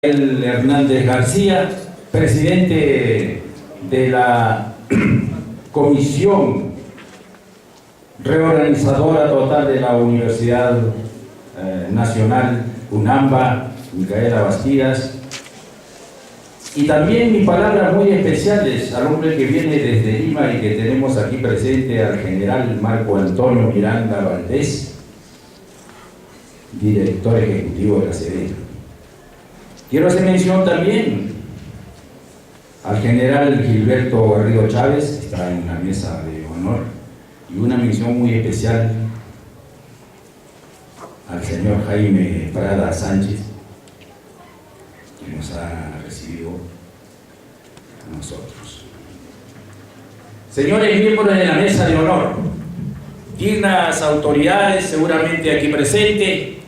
Hernández García, presidente de la Comisión Reorganizadora Total de la Universidad Nacional UNAMBA, Micaela Bastidas, y también mis palabras muy especiales al hombre que viene desde Lima y que tenemos aquí presente, al general Marco Antonio Miranda Valdés, director ejecutivo de la SEDENA. Quiero hacer mención también al general Gilberto Garrido Chávez, que está en la mesa de honor, y una mención muy especial al señor Jaime Prada Sánchez, que nos ha recibido a nosotros. Señores miembros de la mesa de honor, dignas autoridades seguramente aquí presentes,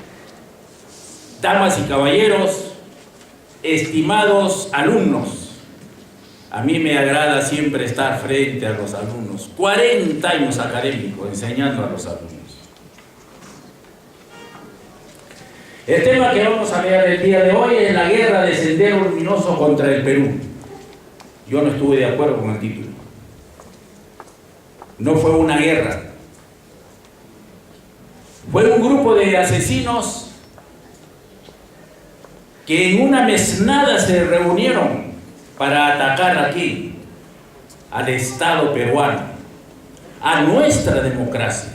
damas y caballeros, estimados alumnos, a mí me agrada siempre estar frente a los alumnos, 40 años académicos enseñando a los alumnos. El tema que vamos a ver el día de hoy es la guerra de Sendero Luminoso contra el Perú. Yo no estuve de acuerdo con el título. No fue una guerra. Fue un grupo de asesinos que en una mesnada se reunieron para atacar aquí al Estado peruano, a nuestra democracia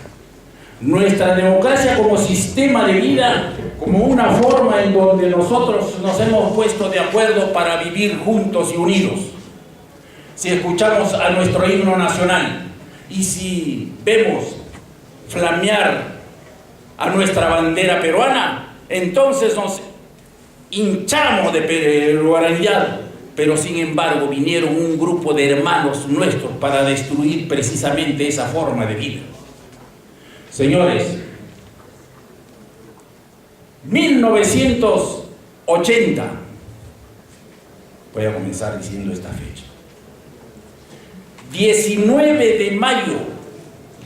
como sistema de vida, como una forma en donde nosotros nos hemos puesto de acuerdo para vivir juntos y unidos. Si escuchamos a nuestro himno nacional y si vemos flamear a nuestra bandera peruana, entonces nos hinchamos de peruanidad, pero sin embargo vinieron un grupo de hermanos nuestros para destruir precisamente esa forma de vida. Señores, 1980, voy a comenzar diciendo esta fecha, 19 de mayo,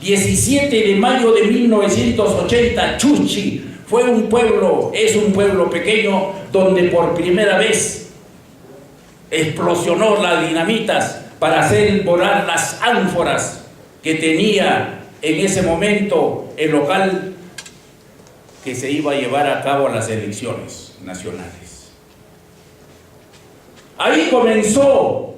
17 de mayo de 1980, Chuchi fue un pueblo, es un pueblo pequeño donde por primera vez explosionó las dinamitas para hacer volar las ánforas que tenía en ese momento el local que se iba a llevar a cabo las elecciones nacionales. Ahí comenzó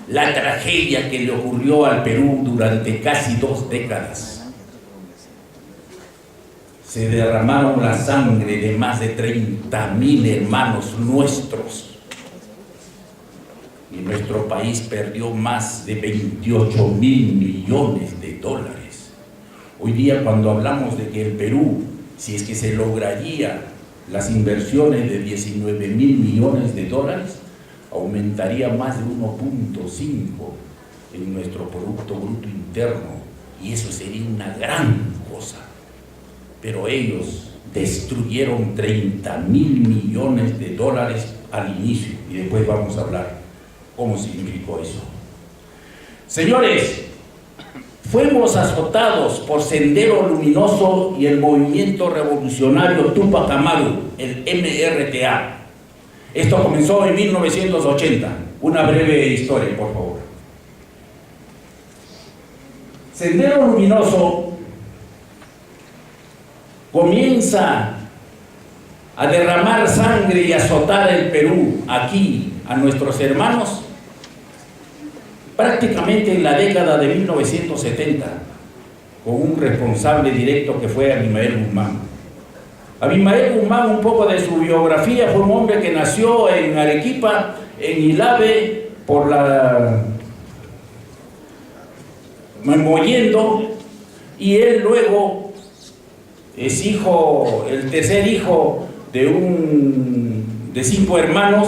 la tragedia que le ocurrió al Perú durante casi 2 décadas. Se derramaron la sangre de más de 30.000 hermanos nuestros. Y nuestro país perdió más de 28.000 millones de dólares. Hoy día, cuando hablamos de que el Perú, si es que se lograría las inversiones de 19.000 millones de dólares, aumentaría más de 1.5 en nuestro Producto Bruto Interno, y eso sería una gran cosa. Pero ellos destruyeron 30.000 millones de dólares al inicio, y después vamos a hablar cómo significó eso. Señores, fuimos azotados por Sendero Luminoso y el movimiento revolucionario Tupac Amaru, el MRTA. Esto comenzó en 1980. Una breve historia, por favor. Sendero Luminoso comienza a derramar sangre y azotar el Perú aquí a nuestros hermanos prácticamente en la década de 1970, con un responsable directo que fue Abimael Guzmán. Abimael Guzmán, un poco de su biografía, fue un hombre que nació en Arequipa, en Ilave, por la Mollendo, y él luego es hijo, el tercer hijo de 5 hermanos.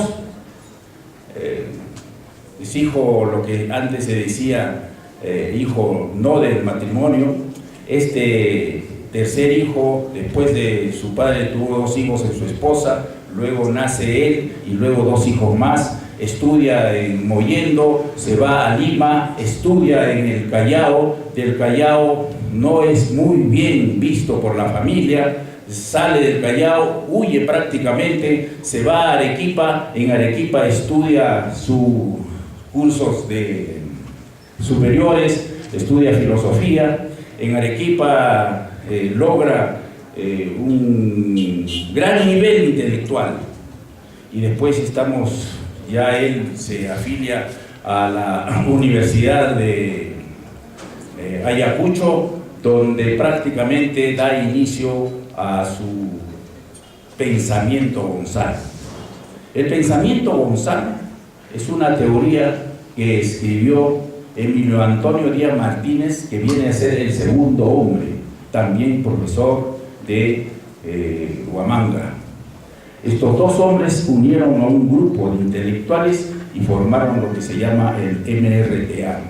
Es hijo, lo que antes se decía, hijo no del matrimonio. Este tercer hijo, después de su padre, tuvo 2 hijos en su esposa, luego nace él y luego 2 hijos más. Estudia en Mollendo, se va a Lima, estudia en el Callao. Del Callao no es muy bien visto por la familia, sale del Callao, huye prácticamente, se va a Arequipa, en Arequipa estudia sus cursos superiores, estudia filosofía, en Arequipa logra un gran nivel intelectual, y después él se afilia a la Universidad de Ayacucho, donde prácticamente da inicio a su pensamiento Gonzalo. El pensamiento Gonzalo es una teoría que escribió Emilio Antonio Díaz Martínez, que viene a ser el segundo hombre, también profesor de Huamanga. Estos dos hombres unieron a un grupo de intelectuales y formaron lo que se llama el MRTA,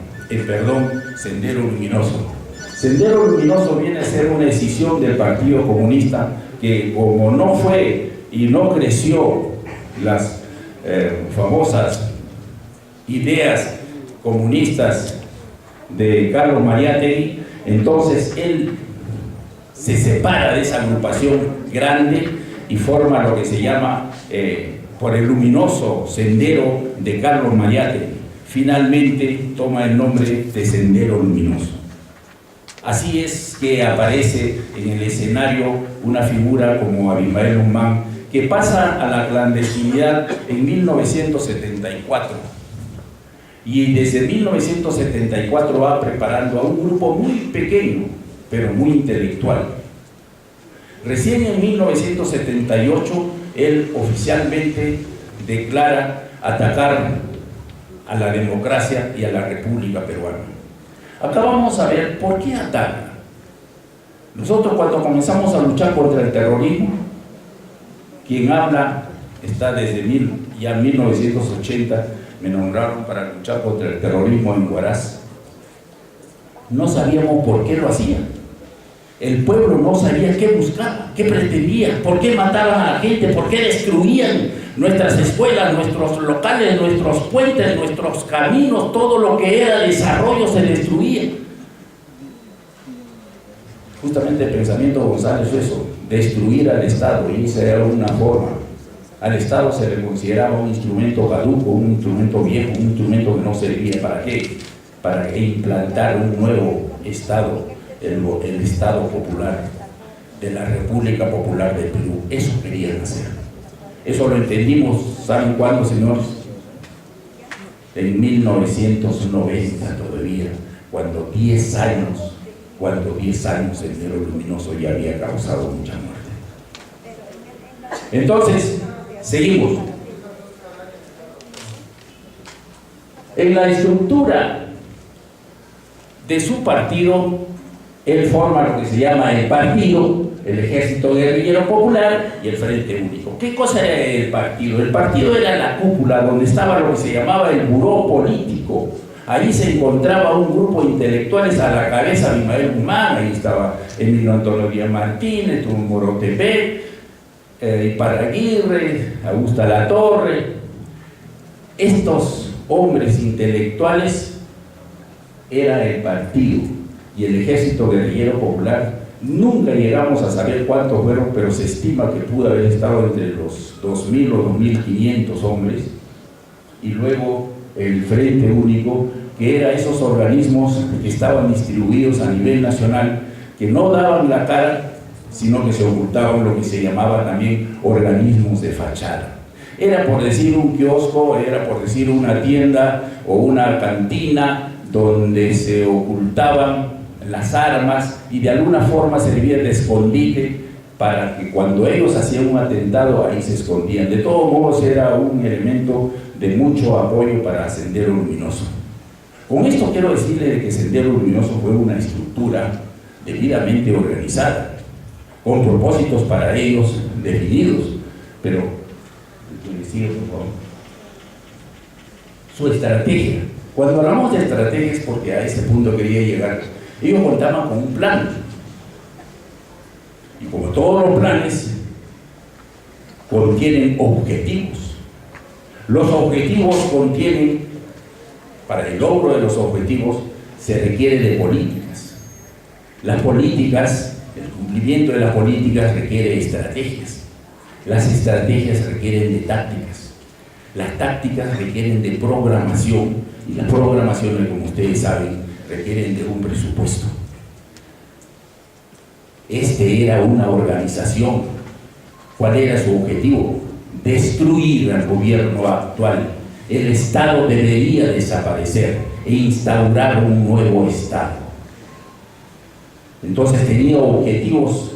Sendero Luminoso. Sendero Luminoso viene a ser una decisión del Partido Comunista que, como no fue y no creció las famosas ideas comunistas de Carlos Mariátegui, entonces él se separa de esa agrupación grande y forma lo que se llama por el luminoso sendero de Carlos Mariátegui. Finalmente toma el nombre de Sendero Luminoso. Así es que aparece en el escenario una figura como Abimael Guzmán, que pasa a la clandestinidad en 1974. Y desde 1974 va preparando a un grupo muy pequeño, pero muy intelectual. Recién en 1978, él oficialmente declara atacar a la democracia y a la República Peruana. Acá vamos a ver por qué ataca. Nosotros, cuando comenzamos a luchar contra el terrorismo, quien habla está desde 1980, me nombraron para luchar contra el terrorismo en Huaraz. No sabíamos por qué lo hacían. El pueblo no sabía qué buscaba, qué pretendía, por qué mataban a la gente, por qué destruían nuestras escuelas, nuestros locales, nuestros puentes, nuestros caminos, todo lo que era desarrollo se destruía. Justamente el pensamiento González es eso, destruir al Estado, y esa era una forma. Al Estado se le consideraba un instrumento caduco, un instrumento viejo, un instrumento que no servía. ¿Para qué? Para implantar un nuevo Estado, el Estado Popular de la República Popular del Perú. Eso querían hacer. Eso lo entendimos, ¿saben cuándo, señores? En 1990 todavía, cuando 10 años Sendero Luminoso ya había causado mucha muerte. Entonces, seguimos. En la estructura de su partido, él forma lo que se llama el partido, el Ejército Guerrillero Popular y el Frente Único. ¿Qué cosa era el partido? El partido era la cúpula donde estaba lo que se llamaba el buró político. Ahí se encontraba un grupo de intelectuales a la cabeza de Abimael Guzmán, ahí estaba Emilio Antonio Díaz Martínez, Morotepec, Iparraguirre, Augusta Latorre. Estos hombres intelectuales era el partido, y el Ejército Guerrillero Popular nunca llegamos a saber cuántos fueron, pero se estima que pudo haber estado entre los 2.000 o 2.500 hombres. Y luego el Frente Único, que eran esos organismos que estaban distribuidos a nivel nacional, que no daban la cara, sino que se ocultaban, lo que se llamaba también organismos de fachada. Era por decir un kiosco, era por decir una tienda o una cantina donde se ocultaban las armas y de alguna forma servían de escondite para que cuando ellos hacían un atentado ahí se escondían. De todos modos era un elemento de mucho apoyo para Sendero Luminoso. Con esto quiero decirle que Sendero Luminoso fue una estructura debidamente organizada, con propósitos para ellos definidos, pero por favor, su estrategia. Cuando hablamos de estrategias, porque a ese punto quería llegar, ellos contaban con un plan, y como todos los planes contienen objetivos. Los objetivos contienen, para el logro de los objetivos se requiere de políticas. Las políticas, el cumplimiento de las políticas requiere estrategias. Las estrategias requieren de tácticas. Las tácticas requieren de programación y las programaciones, como ustedes saben, requieren de un presupuesto. Este era una organización. ¿Cuál era su objetivo? Destruir al gobierno actual. El Estado debería desaparecer e instaurar un nuevo Estado. Entonces tenía objetivos.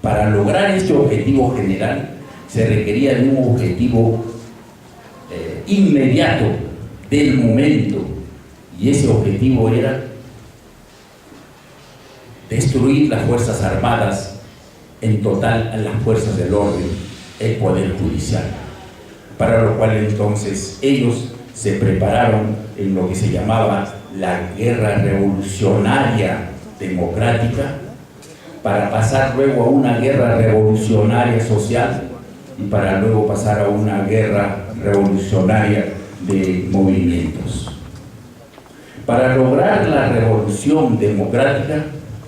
Para lograr este objetivo general se requería de un objetivo inmediato del momento, y ese objetivo era destruir las Fuerzas Armadas, en total a las fuerzas del orden, el Poder Judicial, para lo cual entonces ellos se prepararon en lo que se llamaba la Guerra Revolucionaria Democrática, para pasar luego a una guerra revolucionaria social y para luego pasar a una guerra revolucionaria de movimientos. Para lograr la revolución democrática,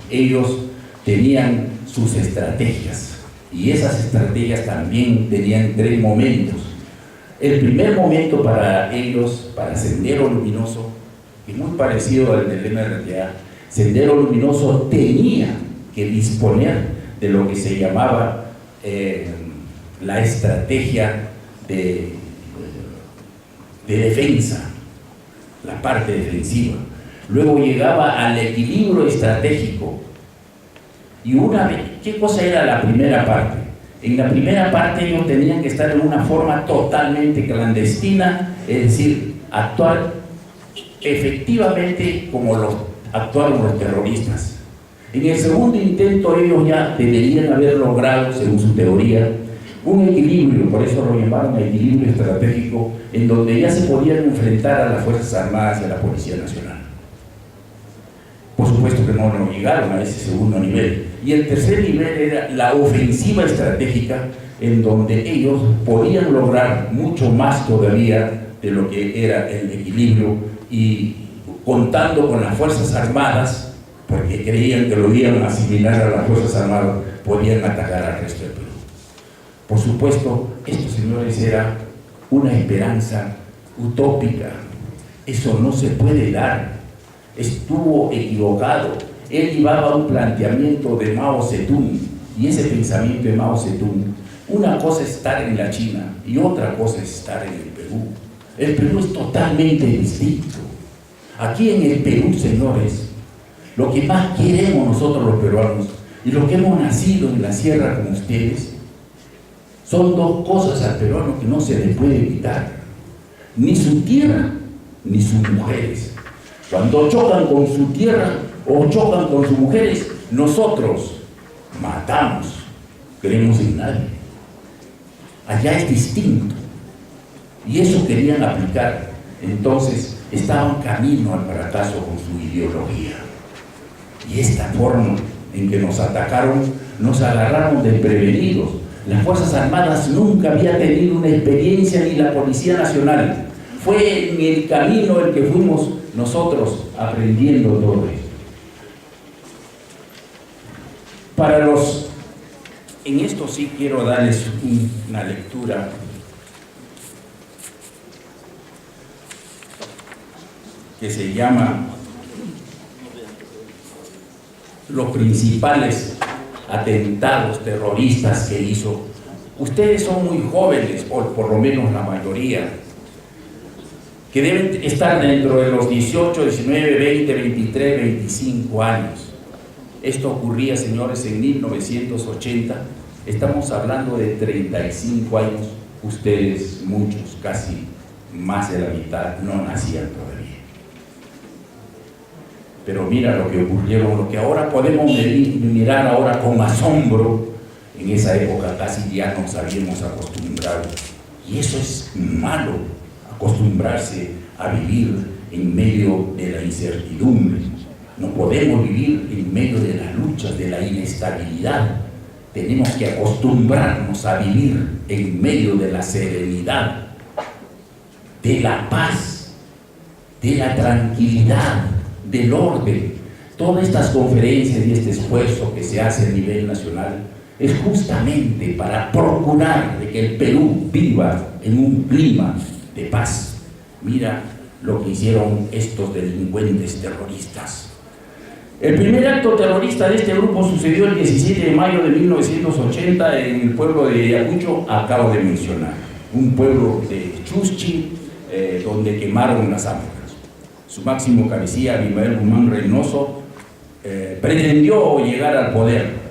ellos tenían sus estrategias, y esas estrategias también tenían 3 momentos. El primer momento para ellos, para Sendero Luminoso, que es muy parecido al del MRTA, Sendero Luminoso tenía que disponer de lo que se llamaba la estrategia de defensa, la parte defensiva. Luego llegaba al equilibrio estratégico. Y una vez, ¿qué cosa era la primera parte? En la primera parte ellos tenían que estar en una forma totalmente clandestina, es decir, actuar efectivamente como actuaron los terroristas. En el segundo intento ellos ya deberían haber logrado, según su teoría, un equilibrio, por eso lo llamaron equilibrio estratégico, en donde ya se podían enfrentar a las Fuerzas Armadas y a la Policía Nacional. Por supuesto que no llegaron a ese segundo nivel. Y el tercer nivel era la ofensiva estratégica, en donde ellos podían lograr mucho más todavía de lo que era el equilibrio, y contando con las Fuerzas Armadas, porque creían que lo iban a asimilar a las Fuerzas Armadas, podían atacar al resto del Perú. Por supuesto, esto, señores, era una esperanza utópica. Eso no se puede dar. Estuvo equivocado. Él llevaba un planteamiento de Mao Zedong, y ese pensamiento de Mao Zedong, una cosa es estar en la China y otra cosa es estar en el Perú. El Perú es totalmente distinto. Aquí en el Perú, señores, lo que más queremos nosotros los peruanos, y lo que hemos nacido en la sierra como ustedes, son 2 cosas al peruano que no se le puede quitar: ni su tierra, ni sus mujeres. Cuando chocan con su tierra o chocan con sus mujeres, nosotros matamos, creemos en nadie. Allá es distinto, y eso querían aplicar. Entonces estaban camino al fracaso con su ideología, y esta forma en que nos atacaron, nos agarraron desprevenidos. Las Fuerzas Armadas nunca había tenido una experiencia, ni la Policía Nacional. Fue en el camino el que fuimos nosotros aprendiendo todo esto. En esto sí quiero darles una lectura que se llama Los principales atentados terroristas que hizo. Ustedes son muy jóvenes, o por lo menos la mayoría, que deben estar dentro de los 18, 19, 20, 23, 25 años. Esto ocurría, señores, en 1980. Estamos hablando de 35 años. Ustedes, muchos, casi más de la mitad, no nacían todavía. Pero mira lo que ocurrieron, lo que ahora podemos mirar ahora con asombro. En esa época casi ya nos habíamos acostumbrado. Y eso es malo, acostumbrarse a vivir en medio de la incertidumbre. No podemos vivir en medio de las luchas, de la inestabilidad. Tenemos que acostumbrarnos a vivir en medio de la serenidad, de la paz, de la tranquilidad, del orden, Todas estas conferencias y este esfuerzo que se hace a nivel nacional es justamente para procurar de que el Perú viva en un clima de paz. Mira lo que hicieron estos delincuentes terroristas. El primer acto terrorista de este grupo sucedió el 17 de mayo de 1980 en el pueblo de Ayacucho, acabo de mencionar, un pueblo de Chuschi, donde quemaron las ánforas. Su máximo cabecilla, Abimael Guzmán Reynoso, pretendió llegar al poder.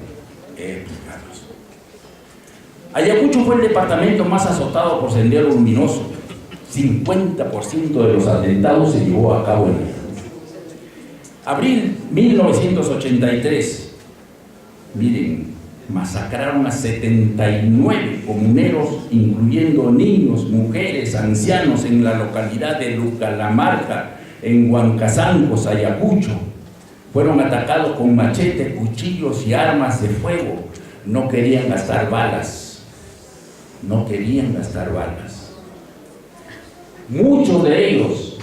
Ayacucho fue el departamento más azotado por Sendero Luminoso. 50% de los atentados se llevó a cabo en Ayacucho. Abril 1983, miren, masacraron a 79 comuneros, incluyendo niños, mujeres, ancianos, en la localidad de Lucalamarca, en Huancazancos, Ayacucho. Fueron atacados con machetes, cuchillos y armas de fuego. No querían gastar balas. No querían gastar balas. Muchos de ellos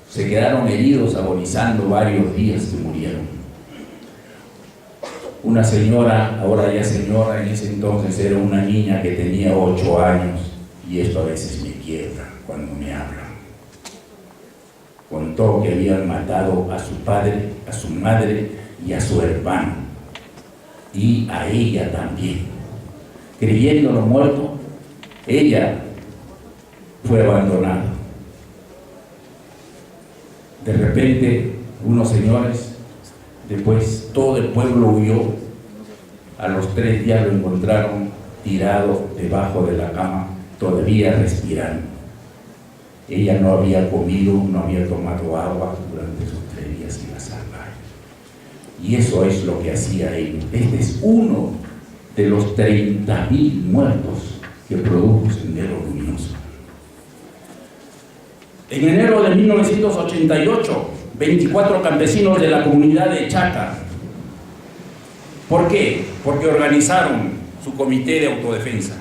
se quedaron heridos, agonizando varios días que murieron. Una señora, ahora ya señora, en ese entonces era una niña que tenía 8 años, y esto a veces me quiebra cuando me hablan. Contó que habían matado a su padre, a su madre y a su hermano, y a ella también. Creyéndolo muerto, ella fue abandonada. De repente, unos señores, después todo el pueblo huyó. A los 3 días lo encontraron tirado debajo de la cama, todavía respirando. Ella no había comido, no había tomado agua durante esos 3 días y la salvaron. Y eso es lo que hacía ella. Este es uno de los 30.000 muertos que produjo Sendero Luminoso. En enero de 1988, 24 campesinos de la comunidad de Chaca. ¿Por qué? Porque organizaron su comité de autodefensa.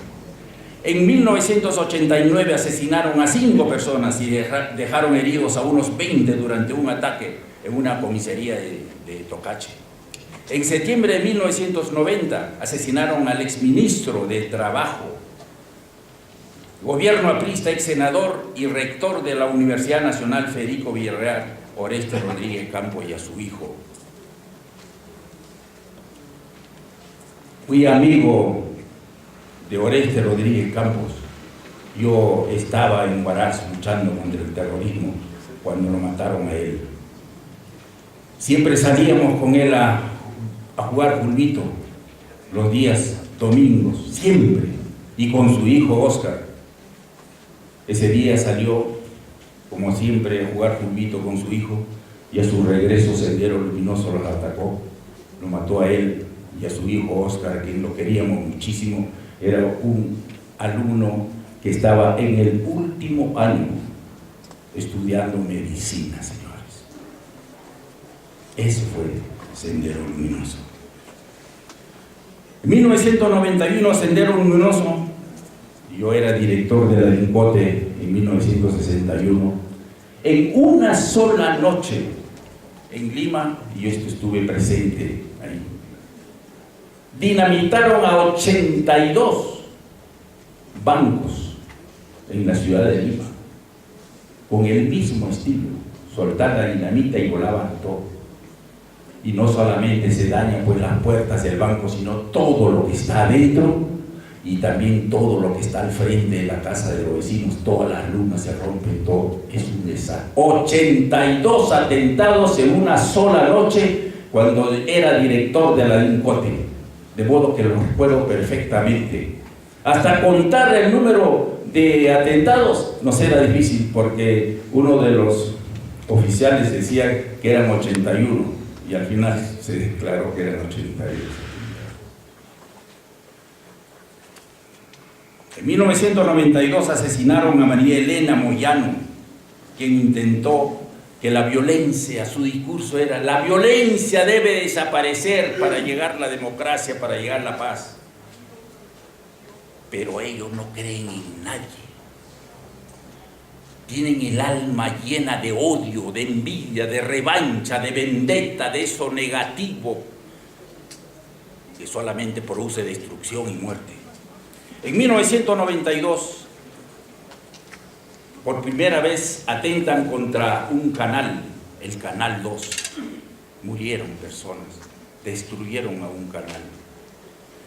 En 1989 asesinaron a 5 personas y dejaron heridos a unos 20 durante un ataque en una comisaría de Tocache. En septiembre de 1990 asesinaron al exministro de Trabajo, gobierno aprista, ex senador y rector de la Universidad Nacional Federico Villarreal, Oreste Rodríguez Campos, y a su hijo. Fui amigo de Oreste Rodríguez Campos. Yo estaba en Huaraz luchando contra el terrorismo cuando lo mataron a él. Siempre salíamos con él a jugar fulbito los días domingos, siempre, y con su hijo Oscar. Ese día salió, como siempre, a jugar fulbito con su hijo, y a su regreso Sendero Luminoso los atacó, lo mató a él y a su hijo Oscar, quien lo queríamos muchísimo. Era un alumno que estaba en el último año estudiando medicina, señores. Ese fue Sendero Luminoso. En 1991, Sendero Luminoso, yo era director de la DINCOTE en 1961, en una sola noche en Lima, y yo estuve presente ahí, dinamitaron a 82 bancos en la ciudad de Lima, con el mismo estilo: soltar la dinamita y volaban todo. Y no solamente se dañan pues las puertas del banco, sino todo lo que está adentro, y también todo lo que está al frente de la casa de los vecinos. Todas las lunas se rompen, todo. Es un desastre. 82 atentados en una sola noche cuando era director de la DINCOTE, de modo que lo recuerdo perfectamente. Hasta contar el número de atentados nos era difícil, porque uno de los oficiales decía que eran 81 y al final se declaró que eran 82. En 1992 asesinaron a María Elena Moyano, quien intentó que la violencia, su discurso era: la violencia debe desaparecer para llegar la democracia, para llegar la paz. Pero ellos no creen en nadie. tienen el alma llena de odio, de envidia, de revancha, de vendetta, de eso negativo que solamente produce destrucción y muerte. En 1992, por primera vez atentan contra un canal, el Canal 2. Murieron personas, destruyeron a un canal.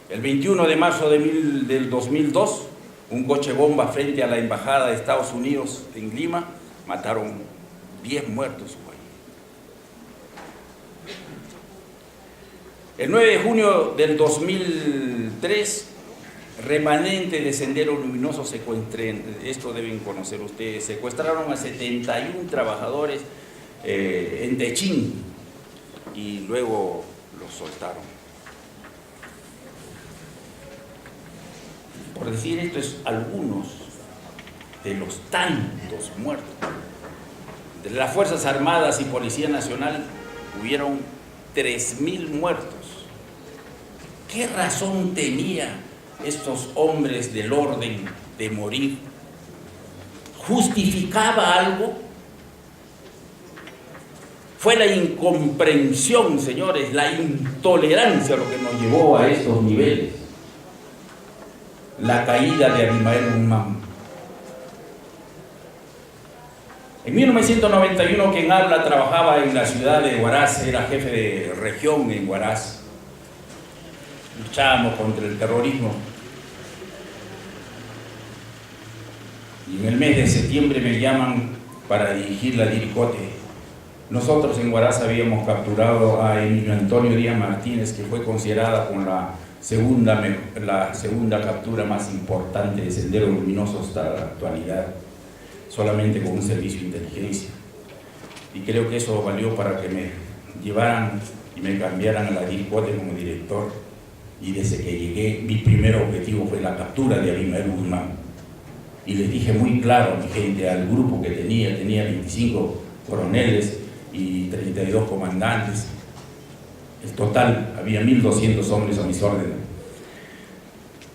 El 21 de marzo del 2002, un coche bomba frente a la Embajada de Estados Unidos en Lima, mataron 10 muertos. El 9 de junio del 2003, remanente de Sendero Luminoso esto deben conocer ustedes, secuestraron a 71 trabajadores en Techín y luego los soltaron. Por decir esto, es algunos de los tantos muertos. De las Fuerzas Armadas y Policía Nacional hubieron 3.000 muertos. ¿Qué razón tenía estos hombres del orden de morir? ¿Justificaba algo? Fue la incomprensión, señores, la intolerancia lo que nos llevó a estos niveles. La caída de Abimael Guzmán. En 1991, quien habla trabajaba en la ciudad de Huaraz, era jefe de región en Huaraz. Luchábamos contra el terrorismo. Y en el mes de septiembre me llaman para dirigir la Diricote. Nosotros en Huaraz habíamos capturado a Emilio Antonio Díaz Martínez, que fue considerada con la segunda captura más importante de Sendero Luminoso hasta la actualidad, solamente con un servicio de inteligencia. Y creo que eso valió para que me llevaran y me cambiaran a la Diricote como director. Y desde que llegué, mi primer objetivo fue la captura de Abimael Guzmán. Y les dije muy claro a mi gente, al grupo que tenía 25 coroneles y 32 comandantes. El total, había 1.200 hombres a mis órdenes.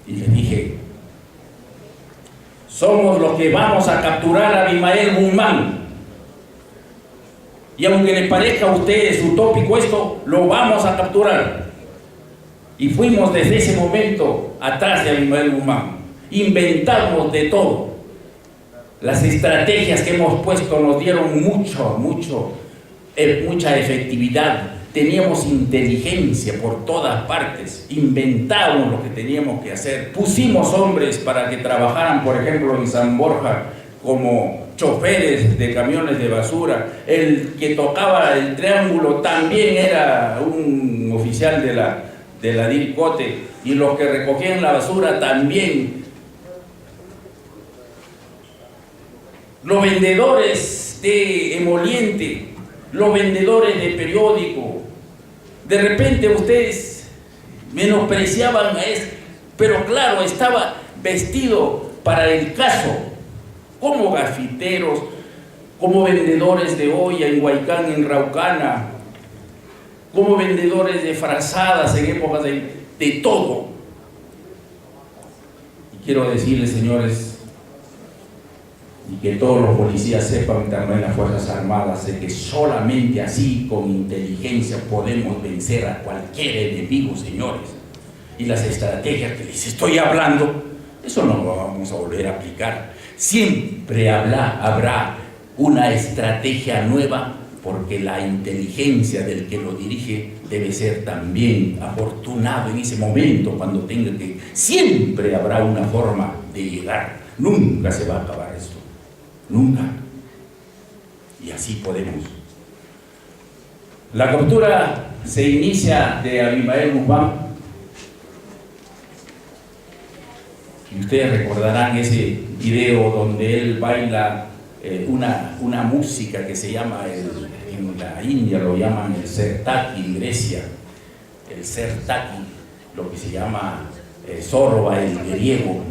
Y les dije, somos los que vamos a capturar a Abimael Guzmán. Y aunque les parezca a ustedes utópico esto, lo vamos a capturar. Y fuimos desde ese momento atrás de Abimael Guzmán. Inventamos de todo. Las estrategias que hemos puesto nos dieron mucha efectividad. Teníamos inteligencia por todas partes, inventamos lo que teníamos que hacer, pusimos hombres para que trabajaran, por ejemplo, en San Borja como choferes de camiones de basura. El que tocaba el triángulo también era un oficial de la Diricote, y los que recogían la basura también. Los vendedores de emoliente, los vendedores de periódico, de repente ustedes menospreciaban a eso, pero claro, estaba vestido para el caso, como gafiteros, como vendedores de olla en Huaycán, en Raucana, como vendedores de frazadas en épocas de todo. Y quiero decirles, señores, y que todos los policías sepan, también las Fuerzas Armadas, de que solamente así, con inteligencia, podemos vencer a cualquier enemigo, señores. Y las estrategias que les estoy hablando, eso no lo vamos a volver a aplicar. Siempre habrá una estrategia nueva, porque la inteligencia del que lo dirige debe ser también afortunado en ese momento, cuando tenga que... Siempre habrá una forma de llegar. Nunca se va a acabar esto. Nunca. Y así podemos. La captura se inicia de Abimael Guzmán. Y ustedes recordarán ese video donde él baila una música que se llama, en la India lo llaman el Sertaki, en Grecia, el Sertaki, lo que se llama Zorba, el griego.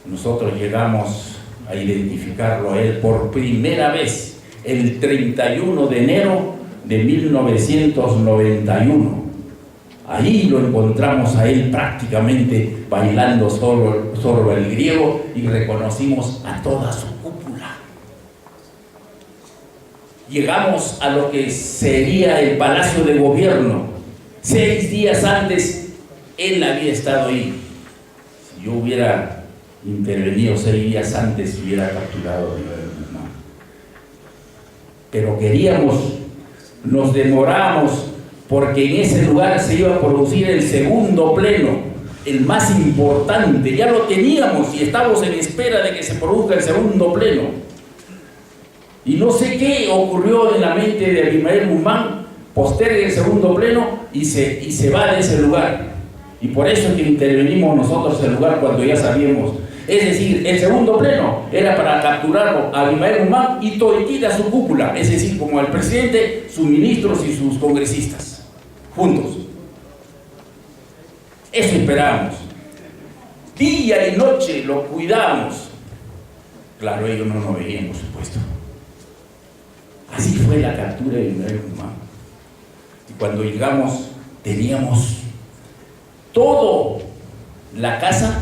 Nosotros llegamos a identificarlo a él por primera vez el 31 de enero de 1991. Ahí lo encontramos a él prácticamente bailando Zorba el griego, y reconocimos a toda su cúpula. llegamos a lo que sería el Palacio de Gobierno. 6 días antes, él había estado ahí. Si yo hubiera intervenido 6 días antes, hubiera capturado a Abimael Guzmán. Pero queríamos, nos demoramos, porque en ese lugar se iba a producir el segundo pleno, el más importante. Ya lo teníamos y estábamos en espera de que se produzca el segundo pleno. Y no sé qué ocurrió en la mente de Abimael Guzmán, posterga el segundo pleno y se va de ese lugar. Y por eso es que intervenimos nosotros en el lugar cuando ya sabíamos. Es decir, el segundo pleno era para capturarlo a Abimael Guzmán y toditita su cúpula, es decir, como al presidente, sus ministros y sus congresistas, juntos. Eso esperábamos. Día y noche lo cuidábamos. Claro, ellos no nos veían, por supuesto. Así fue la captura de Abimael Guzmán. Y cuando llegamos, teníamos todo la casa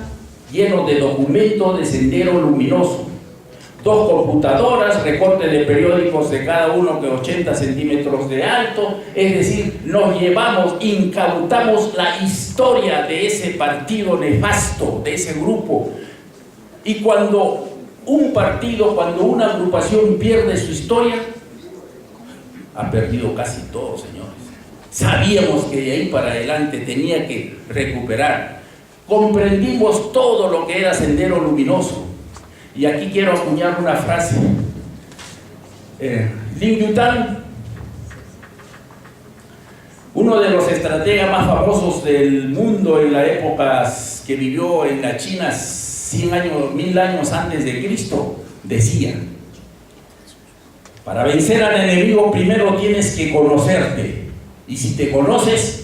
lleno de documentos de Sendero Luminoso, 2 computadoras, recortes de periódicos de cada uno que 80 centímetros de alto. Es decir, nos llevamos, incautamos la historia de ese partido nefasto, de ese grupo. Y cuando un partido, cuando una agrupación pierde su historia, ha perdido casi todo, señores. Sabíamos que de ahí para adelante tenía que recuperar. Comprendimos todo lo que era Sendero Luminoso. Y aquí quiero acuñar una frase. Lin Yutang, uno de los estrategas más famosos del mundo en la época que vivió en la China 100 años, 1000 años antes de Cristo, decía: para vencer al enemigo primero tienes que conocerte, y si te conoces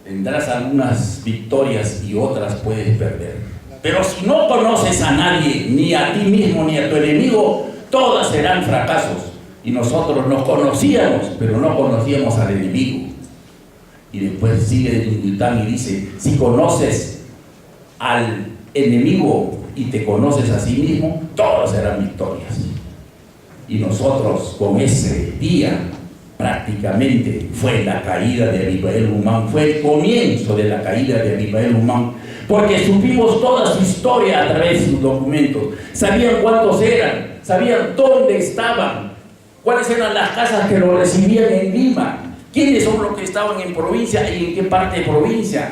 tendrás algunas victorias y otras puedes perder. Pero si no conoces a nadie, ni a ti mismo ni a tu enemigo, todas serán fracasos. Y nosotros nos conocíamos, pero no conocíamos al enemigo. Y después sigue Yutang y dice: si conoces al enemigo y te conoces a sí mismo, todas serán victorias. Y nosotros con ese día prácticamente fue la caída de Abimael Guzmán, fue el comienzo de la caída de Abimael Guzmán, porque supimos toda su historia a través de sus documentos. Sabían cuántos eran, sabían dónde estaban, cuáles eran las casas que lo recibían en Lima, quiénes son los que estaban en provincia y en qué parte de provincia,